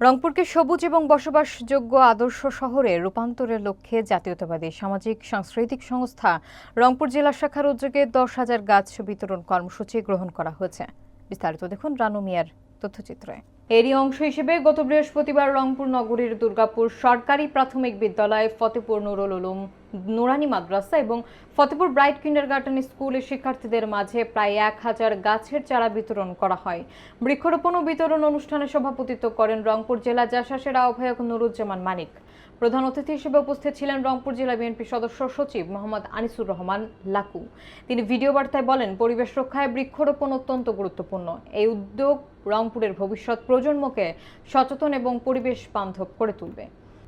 রংপুরকে সবুজ এবং বসবাসযোগ্য আদর্শ শহরে রূপান্তরের লক্ষ্যে জাতীয়তাবাদী সামাজিক সাংস্কৃতিক সংস্থা রংপুর জেলা শাখার উদ্যোগে 10,000 গাছ বিতরণ কর্মসূচি গ্রহণ করা হয়েছে। বিস্তারিত দেখুন রানু মিয়ার তথ্যচিত্রে। এরই অংশ হিসেবে গত বৃহস্পতিবার রংপুর নগরীর দুর্গাপুর সরকারি প্রাথমিক বিদ্যালয়, ফতেপুর নুরুল উলুম নুরানি মাদ্রাসা এবং ফতেপুর ব্রাইট কিন্ডারগার্টেন স্কুলের শিক্ষার্থীদের মাঝে প্রায় 1,000 গাছের চারা বিতরণ করা হয়। বৃক্ষরোপণ ও বিতরণ অনুষ্ঠানে সভাপতিত্ব করেন রংপুর জেলা জাসাসের আহ্বায়ক নুরুজ্জামান মানিক। প্রধান অতিথি হিসেবে উপস্থিত ছিলেন রংপুর জেলা বিএনপি সদস্য সচিব মোহাম্মদ আনিসুর রহমান লাকু। তিনি ভিডিও বার্তায় বলেন, পরিবেশ রক্ষায় বৃক্ষরোপণ অত্যন্ত গুরুত্বপূর্ণ। এই উদ্যোগ রংপুরের ভবিষ্যৎ প্রজন্মকে সচেতন এবং পরিবেশ বান্ধব করে তুলবে।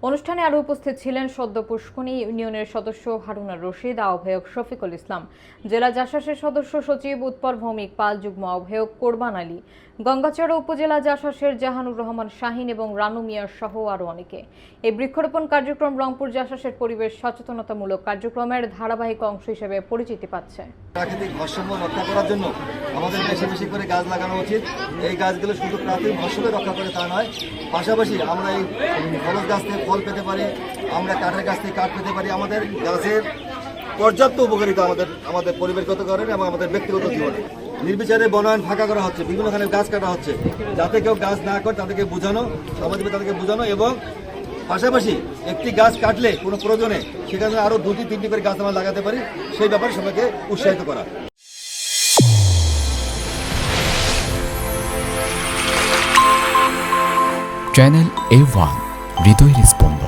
অনুষ্ঠানে আরও উপস্থিত ছিলেন সদ্য পুষ্কনী ইউনিয়নের সদস্য হারুনার রশিদ, আহ্বায়ক শফিকুল ইসলাম, জেলা জাসাসের সদস্য সচিব উৎপল ভৌমিক পাল, যুগ্ম আহ্বায়ক কোরবান আলী, গঙ্গাচড়া উপজেলা জাসাসের জাহানুর রহমান শাহিন এবং রানু মিয়ার সহ আরও অনেকে। এই বৃক্ষরোপণ কার্যক্রম রংপুর জাসাসের পরিবেশ সচেতনতামূলক কার্যক্রমের ধারাবাহিক অংশ হিসেবে পরিচিতি পাচ্ছে। প্রাকৃতিক ভারসাম্য রক্ষা করার জন্য আমাদের বেশি বেশি করে গাছ লাগানো উচিত। এই গাছগুলো শুধু প্রাকৃতিক ভারসাম্য রক্ষা করে তা নয়, পাশাপাশি আমরা এই ফলজ গাছ থেকে ফল পেতে পারি, আমরা কাঠের গাছ থেকে কাঠ পেতে পারি। আমাদের গাছের পর্যাপ্ত উপকারিতা আমাদের পরিবেশগত কারণে এবং আমাদের ব্যক্তিগত জীবনে। নির্বিচারে বনায়ন ফাঁকা করা হচ্ছে, বিভিন্নখানে গাছ কাটা হচ্ছে, যাতে কেউ গাছ না করে তাদেরকে বোঝানো, সমাজে তাদেরকে বোঝানো এবং পাশাপাশি একটি গাছ কাটলে কোনো প্রয়োজনে সেখানে আরও 2-3টি করে গাছ আমরা লাগাতে পারি, সেই ব্যাপারে সবাইকে উৎসাহিত করা। চ্যানেল A1 হৃদয়ের স্পন্দন।